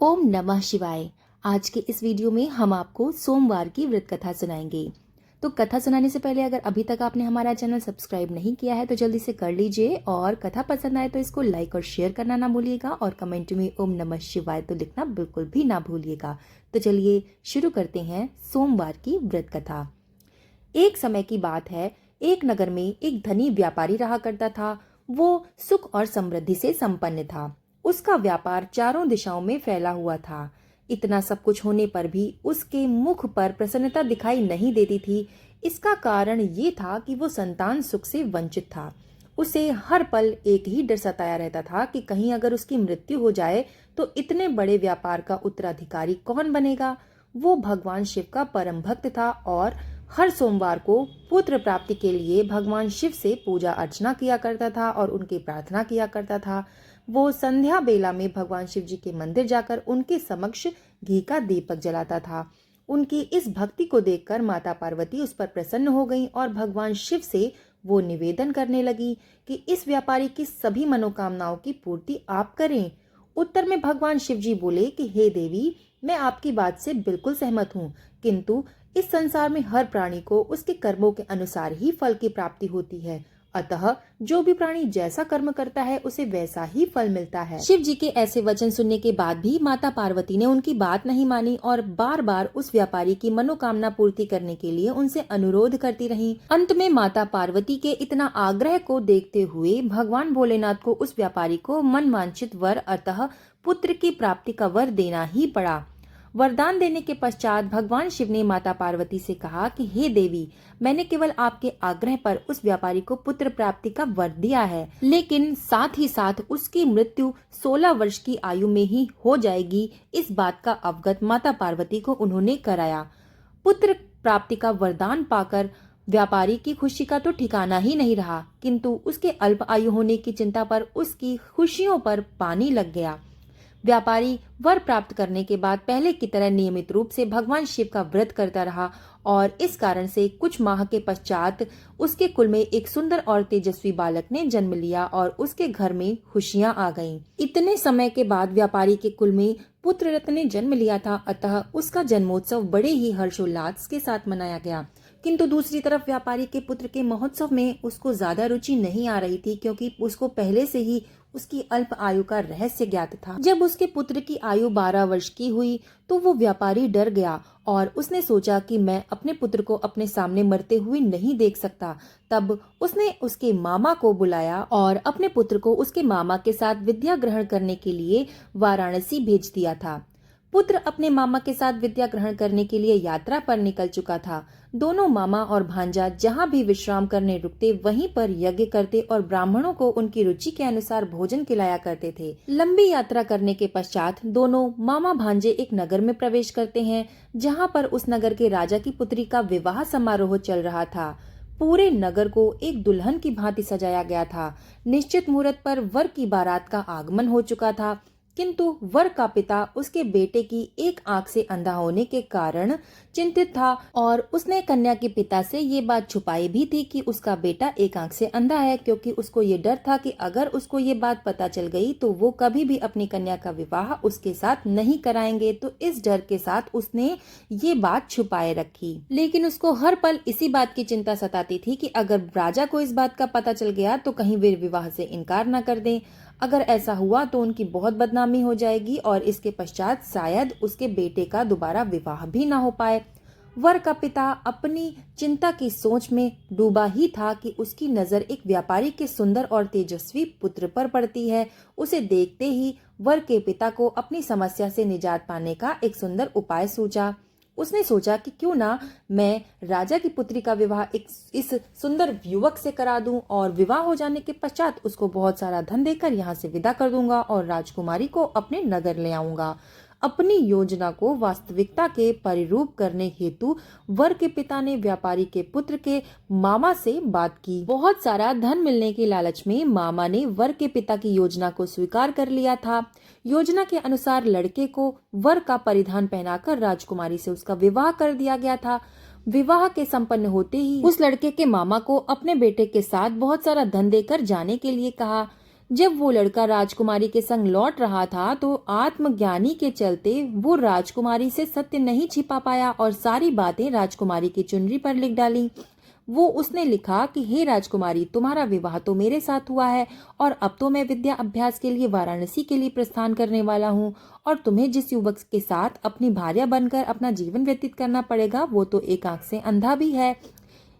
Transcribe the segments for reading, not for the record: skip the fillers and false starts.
ओम नमः शिवाय। आज के इस वीडियो में हम आपको सोमवार की व्रत कथा सुनाएंगे। तो कथा सुनाने से पहले अगर अभी तक आपने हमारा चैनल सब्सक्राइब नहीं किया है तो जल्दी से कर लीजिए, और कथा पसंद आए तो इसको लाइक और शेयर करना ना भूलिएगा, और कमेंट में ओम नमः शिवाय तो लिखना बिल्कुल भी ना भूलिएगा। तो चलिए शुरू करते हैं सोमवार की व्रत कथा। एक समय की बात है, एक नगर में एक धनी व्यापारी रहा करता था। वो सुख और समृद्धि से संपन्न था। उसका व्यापार चारों दिशाओं में फैला हुआ था। इतना सब कुछ होने पर भी उसके मुख पर प्रसन्नता दिखाई नहीं देती थी। इसका कारण ये था कि वो संतान सुख से वंचित था। उसे हर पल एक ही डर सताया रहता था कि कहीं अगर उसकी मृत्यु हो जाए तो इतने बड़े व्यापार का उत्तराधिकारी कौन बनेगा। वो भगवान शिव का परम भक्त था और हर सोमवार को पुत्र प्राप्ति के लिए भगवान शिव से पूजा अर्चना किया करता था और उनकी प्रार्थना किया करता था। वो संध्या बेला में भगवान शिव जी के मंदिर जाकर उनके समक्ष घी का दीपक जलाता था। उनकी इस भक्ति को देखकर माता पार्वती उस पर प्रसन्न हो गईं और भगवान शिव से वो निवेदन करने लगी कि इस व्यापारी की सभी मनोकामनाओं की पूर्ति आप करें। उत्तर में भगवान शिव जी बोले कि हे देवी, मैं आपकी बात से बिल्कुल सहमत हूँ, किंतु इस संसार में हर प्राणी को उसके कर्मों के अनुसार ही फल की प्राप्ति होती है। अतः जो भी प्राणी जैसा कर्म करता है उसे वैसा ही फल मिलता है। शिव जी के ऐसे वचन सुनने के बाद भी माता पार्वती ने उनकी बात नहीं मानी और बार बार उस व्यापारी की मनोकामना पूर्ति करने के लिए उनसे अनुरोध करती रही। अंत में माता पार्वती के इतना आग्रह को देखते हुए भगवान भोलेनाथ को उस व्यापारी को मन वांछित वर अतः पुत्र की प्राप्ति का वर देना ही पड़ा। वरदान देने के पश्चात भगवान शिव ने माता पार्वती से कहा कि हे देवी, मैंने केवल आपके आग्रह पर उस व्यापारी को पुत्र प्राप्ति का वर दिया है, लेकिन साथ ही साथ उसकी मृत्यु 16 वर्ष की आयु में ही हो जाएगी। इस बात का अवगत माता पार्वती को उन्होंने कराया। पुत्र प्राप्ति का वरदान पाकर व्यापारी की खुशी का तो ठिकाना ही नहीं रहा, किंतु उसके अल्प आयु होने की चिंता पर उसकी खुशियों पर पानी लग गया। व्यापारी वर प्राप्त करने के बाद पहले की तरह नियमित रूप से भगवान शिव का व्रत करता रहा, और इस कारण से कुछ माह के पश्चात उसके कुल में एक सुंदर और तेजस्वी बालक ने जन्म लिया और उसके घर में खुशियां आ गईं। इतने समय के बाद व्यापारी के कुल में पुत्र रत्न ने जन्म लिया था, अतः उसका जन्मोत्सव बड़े ही हर्षोल्लास के साथ मनाया गया। किंतु दूसरी तरफ व्यापारी के पुत्र के महोत्सव में उसको ज्यादा रुचि नहीं आ रही थी, क्योंकि उसको पहले से ही उसकी अल्प आयु का रहस्य ज्ञात था। जब उसके पुत्र की आयु 12 वर्ष की हुई तो वो व्यापारी डर गया और उसने सोचा कि मैं अपने पुत्र को अपने सामने मरते हुए नहीं देख सकता। तब उसने उसके मामा को बुलाया और अपने पुत्र को उसके मामा के साथ विद्या ग्रहण करने के लिए वाराणसी भेज दिया था। पुत्र अपने मामा के साथ विद्या ग्रहण करने के लिए यात्रा पर निकल चुका था। दोनों मामा और भांजा जहाँ भी विश्राम करने रुकते वहीं पर यज्ञ करते और ब्राह्मणों को उनकी रुचि के अनुसार भोजन खिलाया करते थे। लंबी यात्रा करने के पश्चात दोनों मामा भांजे एक नगर में प्रवेश करते हैं, जहाँ पर उस नगर के राजा की पुत्री का विवाह समारोह चल रहा था। पूरे नगर को एक दुल्हन की भांति सजाया गया था। निश्चित मुहूर्त पर वर की बारात का आगमन हो चुका था, किंतु वर का पिता उसके बेटे की एक आंख से अंधा होने के कारण चिंतित था और उसने कन्या के पिता से ये बात छुपाई भी थी कि उसका बेटा एक आंख से अंधा है, क्योंकि उसको ये डर था कि अगर उसको ये बात पता चल गई तो वो कभी भी अपनी कन्या का विवाह उसके साथ नहीं कराएंगे। तो इस डर के साथ उसने ये बात छुपाए रखी, लेकिन उसको हर पल इसी बात की चिंता सताती थी कि अगर राजा को इस बात का पता चल गया तो कहीं वे विवाह से इनकार न कर दें। अगर ऐसा हुआ तो उनकी बहुत बदनामी हो जाएगी और इसके पश्चात शायद उसके बेटे का दोबारा विवाह भी ना हो पाए। वर का पिता अपनी चिंता की सोच में डूबा ही था कि उसकी नजर एक व्यापारी के सुंदर और तेजस्वी पुत्र पर पड़ती है। उसे देखते ही वर के पिता को अपनी समस्या से निजात पाने का एक सुंदर उपाय सूझा। उसने सोचा कि क्यों ना मैं राजा की पुत्री का विवाह इस सुंदर युवक से करा दूं और विवाह हो जाने के पश्चात उसको बहुत सारा धन देकर यहाँ से विदा कर दूंगा और राजकुमारी को अपने नगर ले आऊंगा। अपनी योजना को वास्तविकता के परिरूप करने हेतु वर के पिता ने व्यापारी के पुत्र के मामा से बात की। बहुत सारा धन मिलने के लालच में मामा ने वर के पिता की योजना को स्वीकार कर लिया था। योजना के अनुसार लड़के को वर का परिधान पहनाकर राजकुमारी से उसका विवाह कर दिया गया था। विवाह के संपन्न होते ही उस लड़के के मामा को अपने बेटे के साथ बहुत सारा धन देकर जाने के लिए कहा। जब वो लड़का राजकुमारी के संग लौट रहा था तो आत्मज्ञानी के चलते वो राजकुमारी से सत्य नहीं छिपा पाया और सारी बातें राजकुमारी की चुनरी पर लिख डाली। वो उसने लिखा कि हे राजकुमारी, तुम्हारा विवाह तो मेरे साथ हुआ है और अब तो मैं विद्या अभ्यास के लिए वाराणसी के लिए प्रस्थान करने वाला हूँ और तुम्हें जिस युवक के साथ अपनी भार्या बनकर अपना जीवन व्यतीत करना पड़ेगा वो तो एक आंख से अंधा भी है।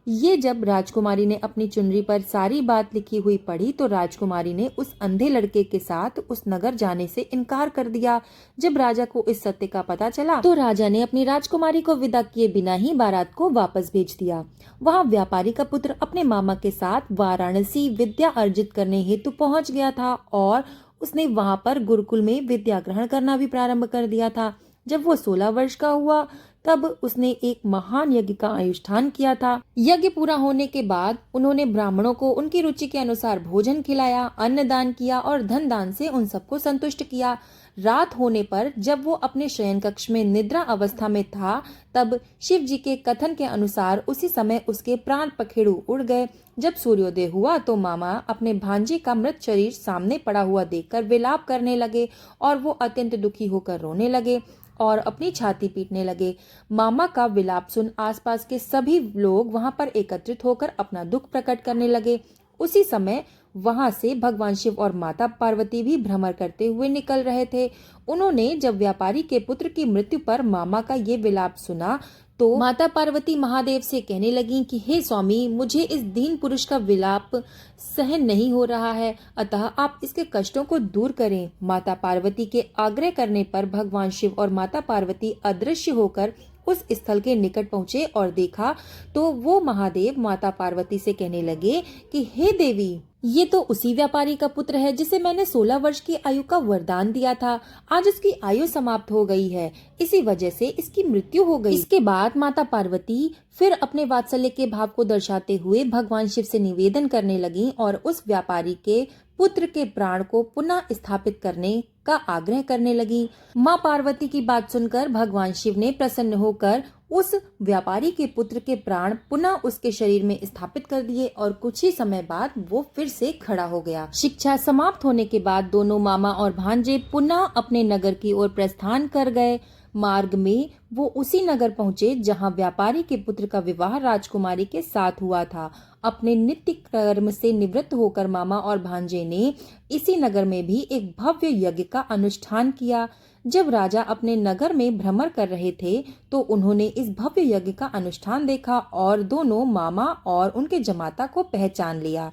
ये जब राजकुमारी ने अपनी चुनरी पर सारी बात लिखी हुई पढ़ी तो राजकुमारी ने उस अंधे लड़के के साथ उस नगर जाने से इनकार कर दिया। जब राजा को इस सत्य का पता चला तो राजा ने अपनी राजकुमारी को विदा किए बिना ही बारात को वापस भेज दिया। वहाँ व्यापारी का पुत्र अपने मामा के साथ वाराणसी विद्या अर्जित करने हेतु पहुँच गया था और उसने वहाँ पर गुरुकुल में विद्या ग्रहण करना भी प्रारंभ कर दिया था। जब वो 16 वर्ष का हुआ तब उसने एक महान यज्ञ का अनुष्ठान किया था। यज्ञ पूरा होने के बाद उन्होंने ब्राह्मणों को उनकी रुचि के अनुसार भोजन खिलाया, अन्न दान किया और धन दान से उन सबको संतुष्ट किया। रात होने पर जब वो अपने शयन कक्ष में निद्रा अवस्था में था तब शिव जी के कथन के अनुसार उसी समय उसके प्राण पखेरु उड़ गए। जब सूर्योदय हुआ तो मामा अपने भांजे का मृत शरीर सामने पड़ा हुआ देखकर विलाप करने लगे और वो अत्यंत दुखी होकर रोने लगे और अपनी छाती पीटने लगे। मामा का विलाप सुन आसपास के सभी लोग वहां पर एकत्रित होकर अपना दुख प्रकट करने लगे। उसी समय वहां से भगवान शिव और माता पार्वती भी भ्रमण करते हुए निकल रहे थे। उन्होंने जब व्यापारी के पुत्र की मृत्यु पर मामा का ये विलाप सुना तो माता पार्वती महादेव से कहने लगी कि हे स्वामी, मुझे इस दीन पुरुष का विलाप सहन नहीं हो रहा है, अतः आप इसके कष्टों को दूर करें। माता पार्वती के आग्रह करने पर भगवान शिव और माता पार्वती अदृश्य होकर उस स्थल के निकट पहुँचे और देखा तो वो महादेव माता पार्वती से कहने लगे कि हे देवी, ये तो उसी व्यापारी का पुत्र है जिसे मैंने 16 वर्ष की आयु का वरदान दिया था। आज उसकी आयु समाप्त हो गई है, इसी वजह से इसकी मृत्यु हो गई। इसके बाद माता पार्वती फिर अपने वात्सल्य के भाव को दर्शाते हुए भगवान शिव से निवेदन करने लगी और उस व्यापारी के पुत्र के प्राण को पुनः स्थापित करने का आग्रह करने लगी। माँ पार्वती की बात सुनकर भगवान शिव ने प्रसन्न होकर उस व्यापारी के पुत्र के प्राण पुनः उसके शरीर में स्थापित कर दिए और कुछ ही समय बाद वो फिर से खड़ा हो गया। शिक्षा समाप्त होने के बाद दोनों मामा और भांजे पुनः अपने नगर की ओर प्रस्थान कर गए। मार्ग में वो उसी नगर पहुँचे जहाँ व्यापारी के पुत्र का विवाह राजकुमारी के साथ हुआ था। अपने नित्य कर्म से निवृत्त होकर मामा और भांजे ने इसी नगर में भी एक भव्य यज्ञ का अनुष्ठान किया। जब राजा अपने नगर में भ्रमण कर रहे थे तो उन्होंने इस भव्य यज्ञ का अनुष्ठान देखा और दोनों मामा और उनके जमाता को पहचान लिया।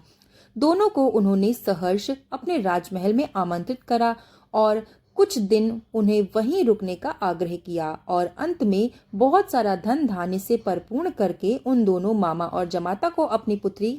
दोनों को उन्होंने सहर्ष अपने राजमहल में आमंत्रित करा और कुछ दिन उन्हें वहीं रुकने का आग्रह किया और अंत में बहुत सारा धन धान्य से परिपूर्ण करके उन दोनों मामा और जमाता को अपनी पुत्री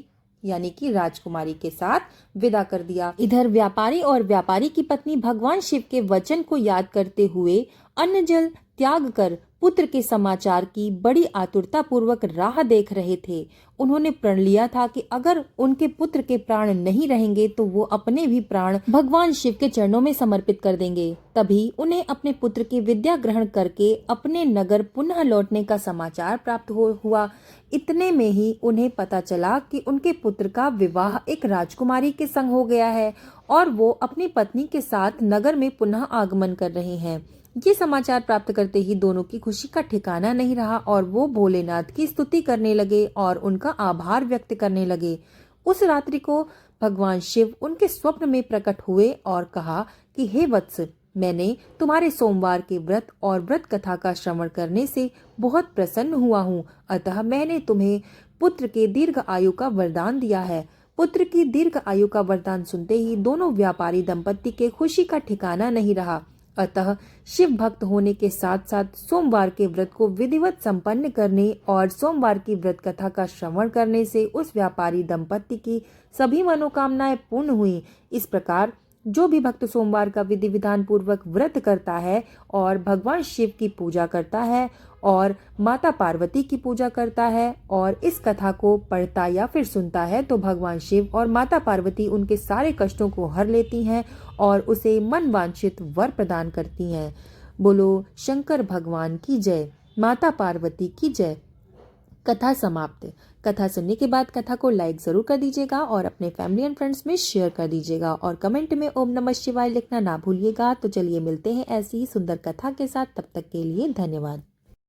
यानी कि राजकुमारी के साथ विदा कर दिया। इधर व्यापारी और व्यापारी की पत्नी भगवान शिव के वचन को याद करते हुए अन्न जल त्याग कर पुत्र के समाचार की बड़ी आतुरता पूर्वक राह देख रहे थे। उन्होंने प्रण लिया था कि अगर उनके पुत्र के प्राण नहीं रहेंगे तो वो अपने भी प्राण भगवान शिव के चरणों में समर्पित कर देंगे। तभी उन्हें अपने पुत्र की विद्या ग्रहण करके अपने नगर पुनः लौटने का समाचार प्राप्त हुआ। इतने में ही उन्हें पता चला कि उनके पुत्र का विवाह एक राजकुमारी के संग हो गया है और वो अपनी पत्नी के साथ नगर में पुनः आगमन कर रहे हैं। ये समाचार प्राप्त करते ही दोनों की खुशी का ठिकाना नहीं रहा और वो भोलेनाथ की स्तुति करने लगे और उनका आभार व्यक्त करने लगे। उस रात्रि को भगवान शिव उनके स्वप्न में प्रकट हुए और कहा कि हे वत्स, मैंने तुम्हारे सोमवार के व्रत और व्रत कथा का श्रवण करने से बहुत प्रसन्न हुआ हूँ, अतः मैंने तुम्हें पुत्र के दीर्घ आयु का वरदान दिया है। पुत्र की दीर्घ आयु का वरदान सुनते ही दोनों व्यापारी दंपत्ति के खुशी का ठिकाना नहीं रहा। अतः शिव भक्त होने के साथ साथ सोमवार के व्रत को विधिवत संपन्न करने और सोमवार की व्रत कथा का श्रवण करने से उस व्यापारी दंपत्ति की सभी मनोकामनाएं पूर्ण हुई। इस प्रकार जो भी भक्त सोमवार का विधि विधान पूर्वक व्रत करता है और भगवान शिव की पूजा करता है और माता पार्वती की पूजा करता है और इस कथा को पढ़ता या फिर सुनता है तो भगवान शिव और माता पार्वती उनके सारे कष्टों को हर लेती हैं और उसे मन वांछित वर प्रदान करती हैं। बोलो शंकर भगवान की जय, माता पार्वती की जय। कथा समाप्त। कथा सुनने के बाद कथा को लाइक ज़रूर कर दीजिएगा और अपने फैमिली एंड फ्रेंड्स में शेयर कर दीजिएगा और कमेंट में ओम नमः शिवाय लिखना ना भूलिएगा। तो चलिए मिलते हैं ऐसी ही सुंदर कथा के साथ, तब तक के लिए धन्यवाद।